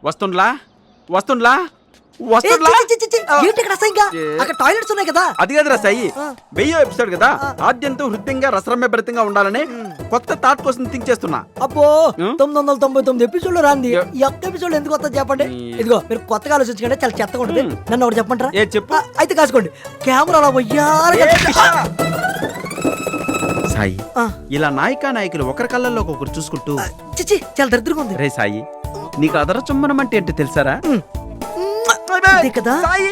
వస్తుండ్లా వస్తుండ్లా ఏంటి ఇక్కడ అసహ్యంగా? అక్కడ టాయిలెట్స్ ఉన్నాయి కదా. అది కదరా సాయి, 1000వ ఎపిసోడ్ కదా, ఆద్యంతం హృదయంగా రసరమ్యభరితంగా ఉండాలని కొత్త థాట్ కోసం థింక్ చేస్తున్నా. అబ్బో 999 ఎపిసోడ్ రాంది ఈ ఒక్క ఎపిసోడ్ ఎందుకు వస్తా చెప్పండి. ఇదిగో మీరు కొత్తగా ఆలోచించకండి, చాలా చెత్తగా ఉంటుంది. నన్ను ఒకటి చెప్పంటారా? ఏ చెప్పు. అయితే కాసుకోండి, కెమెరాలో సాయి ఇలా నాయికా నాయకులు ఒకరి కళ్ళల్లో ఒకరు చూసుకుంటూ చిచి చాలా దరిద్రంగా ఉంది. రే సాయి, నీకు అదర చుమ్మనం అంటే ఏంటో తెలుసారా? కదా సాయి,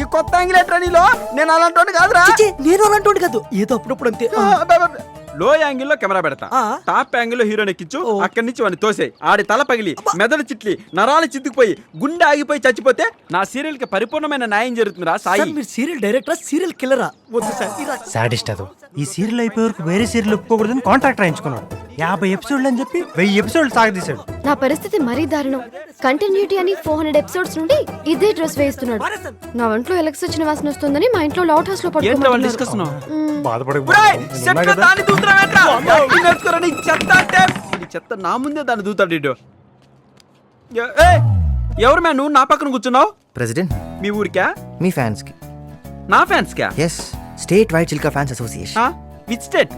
ఈ కొత్త యాంగిల్ నీలో నేను అలాంటి కాదురా. నేను అలాంటి కాదు, ఏదో అప్పుడప్పుడు అంతే. లో యాంగిల్ లో కెమెరా పెడతా, టాప్ యాంగిల్ లో హీరోని ఎక్కించు, అక్కడి నుంచి వాడిని తోసే, ఆడి తల పగిలి మెదడు చిట్లి నరాలు చిత్తుకుపోయి గుండె ఆగిపోయి చచ్చిపోతే నా సీరియల్ కి పరిపూర్ణమైన న్యాయం జరుగుతుందిరా సాయి. మీరు సీరియల్ డైరెక్టరా, సీరియల్ కిల్లరా? వద్దు సార్, సాడిస్ట్ అదో. ఈ సీరియల్ అయిపోయే వరకు వేరే సీరియల్ ఒప్పుకోకూడదని కాంట్రాక్ట్ రాయించుకున్నాడు. 50 ఎపిసోడ్లు అని చెప్పి 1000 ఎపిసోడ్లు సాగదీశాడు. నా పరిస్థితి మరీ దారుణం. కంటిన్యూటీ అని 400 ఎపిసోడ్స్ నుండి ఇదే డ్రెస్ వేస్తున్నాడు. నా ఒంట్లో ఎలక్ట్రిసిటీ వాసన వస్తుందని మా ఇంట్లో లౌట్ హౌస్ లో చెత్త నా ముందే దాన్ని దూతాడు. ఎవరు మ్యాన్ నువ్వు నా పక్కన కూర్చున్నావు? ప్రెసిడెంట్, మీ ఊరికా? మీ ఫ్యాన్స్ కి. నా ఫ్యాన్స్ కా? ఎస్, స్టేట్ వైడ్ చిల్కా fans association. Which state?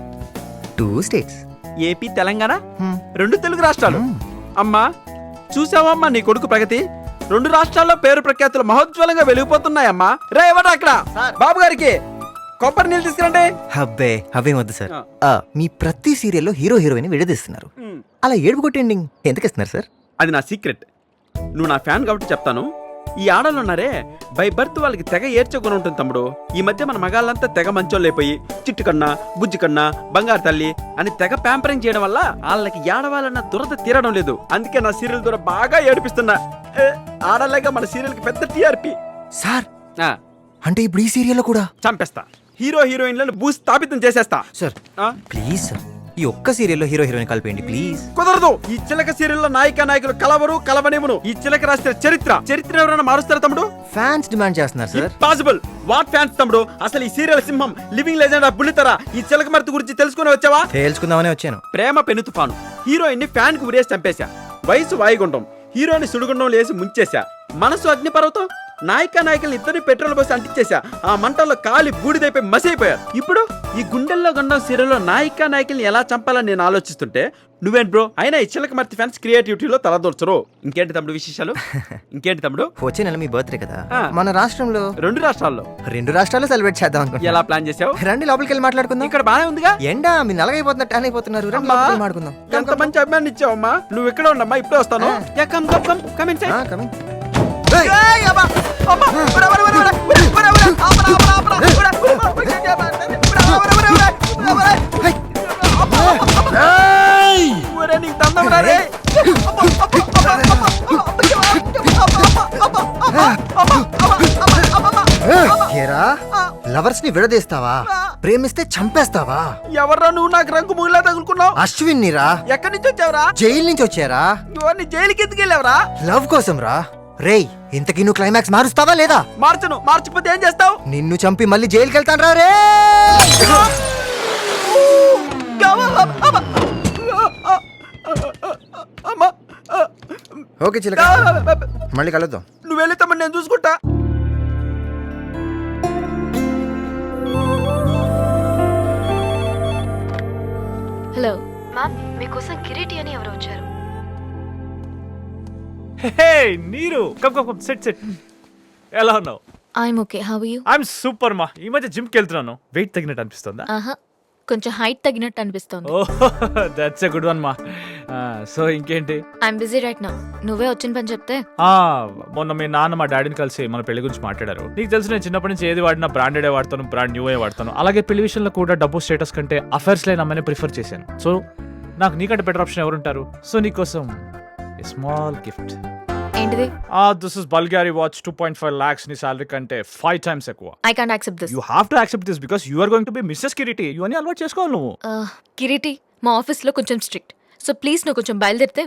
2 states, AP Telangana, 2 Telugu రాష్ట్రాలు. అమ్మా చూసావమ్మా నీ కొడుకు ప్రగతి, 2 రాష్ట్రాల్లో పేరు ప్రఖ్యాతులు మహోజ్వలంగా వెలిగిపోతున్నాయమ్మా. రే ఎవరు అక్కడ? బాబు గారికి కొబ్బరి నీళ్ళు తీసుకురండి. హబ్బే అవేం వద్దు సార్. మీ ప్రతి సీరియల్లో హీరో హీరోయిన్ విడదీస్తున్నారు, అలా ఏడుపు కొట్టి ఎండింగ్ ఎందుకు ఇస్తున్నారు సార్? అది నా సీక్రెట్. నువ్వు నా ఫ్యాన్ కాబట్టి చెప్తాను. ఈ ఆడలు ఉన్నారే, బై బర్త్ వాళ్ళకి తెగ ఏడ్చుకుని ఉంటుంది తమ్ముడు. ఈ మధ్య మన మగాళ్ళంతా తెగ మంచోళ్ళైపోయి చిట్టు కన్నా బుజ్జి కన్నా బంగారు తల్లి అని తెగ ప్యాంపరింగ్ చేయడం వల్ల వాళ్ళకి ఏడవాలన్న దురద తీరడం లేదు. అందుకే నా సీరియల్ ద్వారా బాగా ఏడిపిస్తున్నా. ఆడలేగా మన సీరియల్ కి పెద్ద టీఆర్పీ. సార్ అంటే ఇప్పుడు ఈ సీరియల్లో కూడా చంపేస్తా, హీరో హీరోయిన్లను భూస్థాపితం చేసేస్తా. సార్ ప్లీజ్ సార్, ఈ ఒక్క సీరియల్లో హీరో హీరోయిన్ కలిపేయండి ప్లీజ్. కుదరదు. ఈ చిలక సీరియల్లో నాయిక నాయకులు కలవరు కలవనేమును. ఈ చిలక రాసిన చరిత్ర ఎవరైనా మారుస్తారా తమ్ముడు? ఫ్యాన్స్ డిమాండ్ చేస్తున్నారు సార్. పాసిబుల్. వాట్ ఫ్యాన్స్ తమ్ముడు? అసలు ఈ సీరియల్ సింహం లివింగ్ లెజెండ్ ఆఫ్ బుల్లితెర ఈ చిలక మర్తి గురించి తెలుసుకుని వచ్చావా? తెలుసుకుందామని వచ్చాను. ప్రేమ పెను తుఫాను, హీరోయిన్ ని ఫ్యాన్ కు ఉరేసి చంపేశా. వయసు వాయుగుండం, హీరోయిన్ సుడిగుండం లేసి ముంచేశా. మనసు అగ్నిపర్వతం, నాయిక నాయకుల్ని ఇద్దరిని పెట్రోల్ పోసి అంటించేశా. ఆ మంటల్లో కాలి బూడిదైపోయి మసైపోయారు. ఇప్పుడు ఈ గుండెల్లో గండం సీరియల్లో నాయిక నాయకుల్ని ఎలా చంపాలని నేను ఆలోచిస్తుంటే నువ్వేంటి బ్రో? అయినా ఈ చిలక మర్తి ఫ్యాన్స్ క్రియేటివిటీలో తలదూర్చరు. ఇంకేంటి తమ్ముడు విశేషాలు? ఇంకేంటి తమ్ముడు? వచ్చే నెల మీ బర్త్డే కదా, మన రాష్ట్రంలో 2 రాష్ట్రాల్లో 2 రాష్ట్రాల్లో సెలబ్రేట్ చేద్దాం అనుకుంటున్నా. ఎలా ప్లాన్ చేసావు? రండి లోపలికి వెళ్ళి మాట్లాడుకుందాం. ఇక్కడ బానే ఉందిగా. ఎండా మీ నలగైపోతున్నా ట్యాన్ అయిపోతున్నారు. రండి లోపలికి మాట్లాడుకుందాం. ఎంత మంచి అభిమానం ఇచ్చావమ్మా. నువ్వు ఎక్కడ ఉండమ్మా, ఇప్పుడే వస్తాను. లవర్స్ ని విడదీస్తావా? ప్రేమిస్తే చంపేస్తావా? ఎవర్రా నువ్వు? నాకు రంగు మూలా తగులుకున్నావు. అశ్విన్ ని రా. ఎక్కడి నుంచి వచ్చావురా? జైలు నుంచి వచ్చారా? జైలుకి ఎందుకు వెళ్ళావురా? లవ్ కోసం రా. రేయ్ ఇంతకీ నువ్వు క్లైమాక్స్ మారుస్తావా లేదా? మార్చను. మార్చకపోతే ఏం చేస్తావు? నిన్ను చంపి మళ్ళీ జైలుకి వెళ్తాను రా. రే ఓకే చిలక, మళ్ళీ కలుద్దాం. నువ్వు వెళ్తామని నేను చూసుకుంటా. హలో మ్యామ్, మీకోసం కిరీటి అని ఎవరు వచ్చారు? హే నీరు, కమ్ సెట్. ఎలా ఉన్నావు? I'm okay, how are you? I'm super మా. ఈ మధ్య జిమ్ కి వెళ్తున్నాను. వెయిట్ తగ్గినట్టు అనిపిస్తుందా? ఆహా, కొంచెం హైట్ తగ్గినట్టు అనిపిస్తుంది. ఓహ్ దట్స్ ఎ గుడ్ వన్ మా. సో ఇంకేంటి? I'm busy right now. నువ్వే వచ్చిన పని చెప్తే. మొన్న మీ నాన్న మా డాడీని కలిసి మన పెళ్లి గురించి మాట్లాడారు. నీకు తెలుసు నేను చిన్నప్పటి నుంచి ఏది వాడినా బ్రాండెడే వాడతాను, బ్రాండ్ న్యూ వాడతాను. అలాగే పెళ్లి విషయంలో కూడా డబ్బు స్టేటస్ కంటే అఫైర్స్ లేని అమ్మని ప్రిఫర్ చేశాను. సో నాకు నీకంటే బెటర్ ఆప్షన్ ఎవరుంటారు? సో నీకోసం స్మాల్ గిఫ్ట్. ఏంటిది? This is Bulgari watch. 2.5 lakhs నీ సాలరీ కంటే 5 times ఎక్కువ. I can't accept this. You have to accept this because you are going to be Mrs Kireeti. You అని అలవాటు చేసుకోవాలి నువ్వు. కిరీటి మా ఆఫీస్ లో కొంచెం స్ట్రిక్ట్. సో ప్లీజ్ నువ్వు కొంచెం బయలుదేరితే.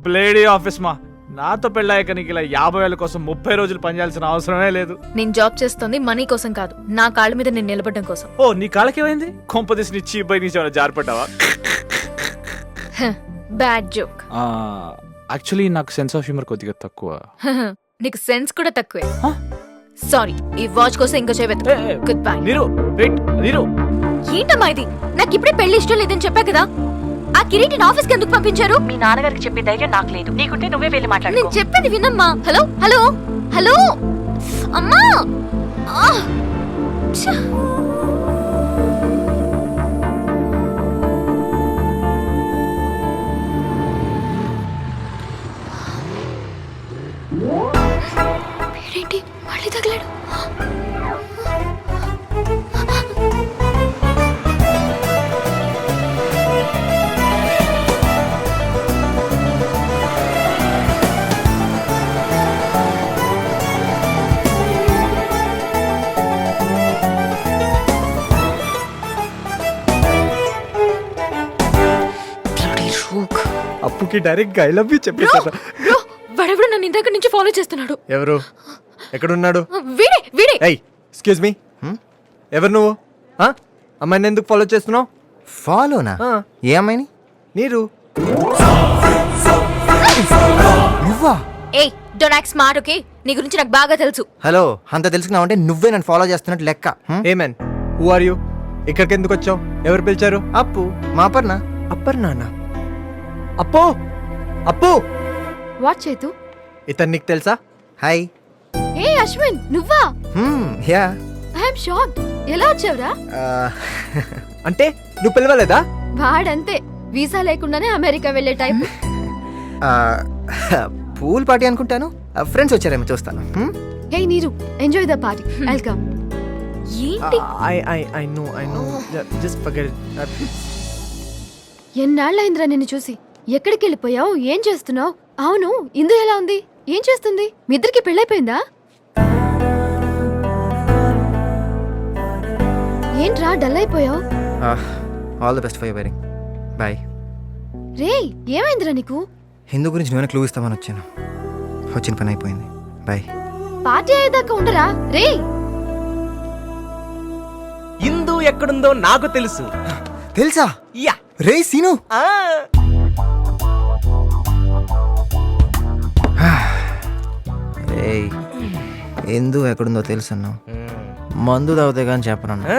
బ్లేడీ ఆఫీస్ మా. నాతో పెళ్ళాక నీకు ఇలా 50,000 కోసం 30 రోజులు పనిచేయాల్సిన అవసరమే లేదు. నేను జాబ్ చేస్తుంది మనీ కోసం కాదు, నా కాళ్ళ మీద నేను నిలబడడం కోసం. ఓ నీ కాళ్ళకేమైంది? కొంపదీసి నీ చీప్ బై నుంచి జారిపడ్డావా? Bad joke. యాక్చువల్లీ నాకు సెన్స్ ఆఫ్ హ్యూమర్ కొద్దిగా తక్కువ. నీకు సెన్స్ కూడా తక్కువే. సారీ, ఈ వాచ్ కోసం ఇంకో చేయవద్దు. Good bye. నీరు వెయిట్, నీరు. ఏంటమ్మా ఇది? నాకు ఇప్పుడే పెళ్లి ఇష్టం లేదని చెప్పా కదా. ఆ కిరీటిని ఆఫీస్కి ఎందుకు పంపించారు? మీ నాన్నగారికి చెప్పే ధైర్యం నాకు లేదు. నీకుంటే నువ్వే వెళ్ళి మాట్లాడు. నేను చెప్పేది వినమ్మా. హలో హలో హలో అమ్మా. ఆ! ఛ! వీడేంటి మళ్ళీ తగిలాడు? అప్పుకి డైరెక్ట్ ఐ లవ్ యూ చెప్పేశారు. బ్రో, వాడెవడో నన్ను ఇందాక నుంచి ఫాలో చేస్తున్నాడు. ఎవరు? ఎక్కడున్నాడు? వీడే వీడే. ఏయ్ ఎక్స్క్యూజ్ మీ, ఎవరు నువ్వు? ఆ? అమ్మాయిని ఎందుకు ఫాలో చేస్తున్నావు? ఫాలోనా? ఏ అమ్మాయిని? నీరు. నువ్వా? ఏయ్, డోంట్ యాక్ట్ స్మార్ట్, ఓకే? నీ గురించి నాకు బాగా తెలుసు. హలో, అంత తెలుసుకున్నావంటే నువ్వే నన్ను ఫాలో చేస్తున్నట్టు లెక్క. A man, who are you? ఇక్కడికి ఎందుకు వచ్చావు? ఎవరు పిలిచారు? అప్పు, మా అపర్ణ. అప్పర్నాన్న. అప్పు, అప్పు, వాట్ చేతు? ఇతను నీకు తెలుసా? హాయ్. ఏ అశ్విన్, నువ్వా? యా. I'm shocked. ఎలా వచ్చావురా? అంటే నువ్వు పిలవలేదా? వాడంతే, వీసా లేకుండానే అమెరికా వెళ్ళే టైప్. పూల్ పార్టీ అనుకుంటాను. ఫ్రెండ్స్ వచ్చారేమో, చూస్తాను. హే నీరు, ఎంజాయ్ ద పార్టీ. వెల్కమ్. ఏంటి? I know. Just forget it. ఎన్నాళ్ళైందిరా నిన్ను చూసి. ఎక్కడికి వెళ్ళిపోయావు? ఏం చేస్తున్నావు? అవును, ఇందు ఎలా ఉంది? ఏం చేస్తుంది? మీ ఇద్దరికి పెళ్ళైపోయిందా? ఏంట్రా డల్ అయిపోయావు? All the best for your wedding. Bye. రే, ఏమైందిరా నీకు? హిందూ గురించి నువ్వే క్లూ ఇస్తామని వచ్చాను. వచ్చిన పని అయిపోయింది. బాయ్. పార్టీ అయ్యేదాకా ఉండరా? రే, ఇందు ఎక్కడుందో నాకు తెలుసు. తెలుసా? యా. రే సీను. రేయ్, ఎందు ఎక్కడుందో తెలుసు అన్నావు. మందు తాగితే కానీ చెప్పనన్నా.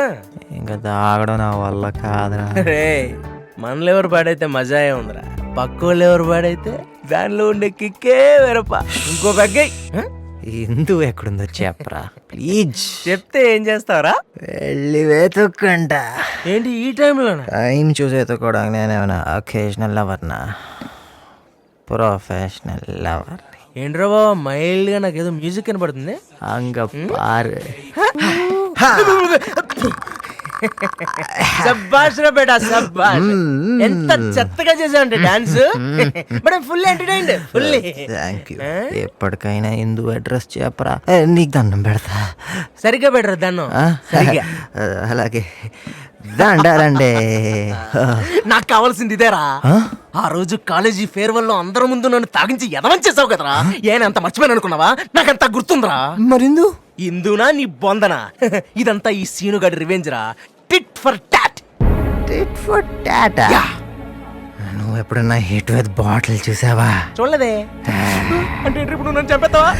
ఇంకా తాగడం నా వల్ల కాదురా. రే, మనలో ఎవరు పాడైతే మజాయే ఉందిరా. పక్కోళ్ళు ఎవరు పాడైతే దానిలో ఉండే కిక్కే వేరప్ప. ఇంకో బగ్గై ఎందు ఎక్కడుందో చెప్పరా ప్లీజ్. చెప్తే ఏం చేస్తావరా? వెళ్ళి వెతుక్కుంటా. ఏంటి ఈ టైంలోనా? టైం చూసి ఎత్తుకోవడానికి నేనేమన్నా అకేషనల్ లవర్నా, ప్రొఫెషనల్ లవర్? ఏంట్రా బాబా, మైల్డ్ గా నాకేదో మ్యూజిక్ కనపడుతుంది. అంగ పారు. సబ్బాష్ రా బేటా, సబ్బాష్. ఎంత చెత్తగా చేసావంటే dance. But full entertained, full. Thank you. ఎప్పటికైనా ఎందు అడ్రస్ చెప్పరా, నీకు దండం పెడతా. సరిగ్గా బెటర్ దాన్ని. ఆ? సరిగ్గా. అలాగే దండాలండి. నాకు కావాల్సింది ఇదేరా. ఆ రోజు కాలేజీ ఫేర్వెల్ లో అందరి ముందు నన్ను తాగించి ఎదవంచేసావు కదరా. ఏనంత మర్చిపోయాను అనుకున్నావా? నాకంత గుర్తుందిరా. మరిందు ఇందునా నీ బొందనా? ఇదంతా ఈ సీనుగాడి రివెంజ్ రా. Tit for tat. Tit for tat. నువ్వు ఎప్పుడన్నా హిట్ విత్ బాటిల్ చూసావా? చూడలేదే. అంటే ఇప్పుడు నన్ను చంపేస్తావా?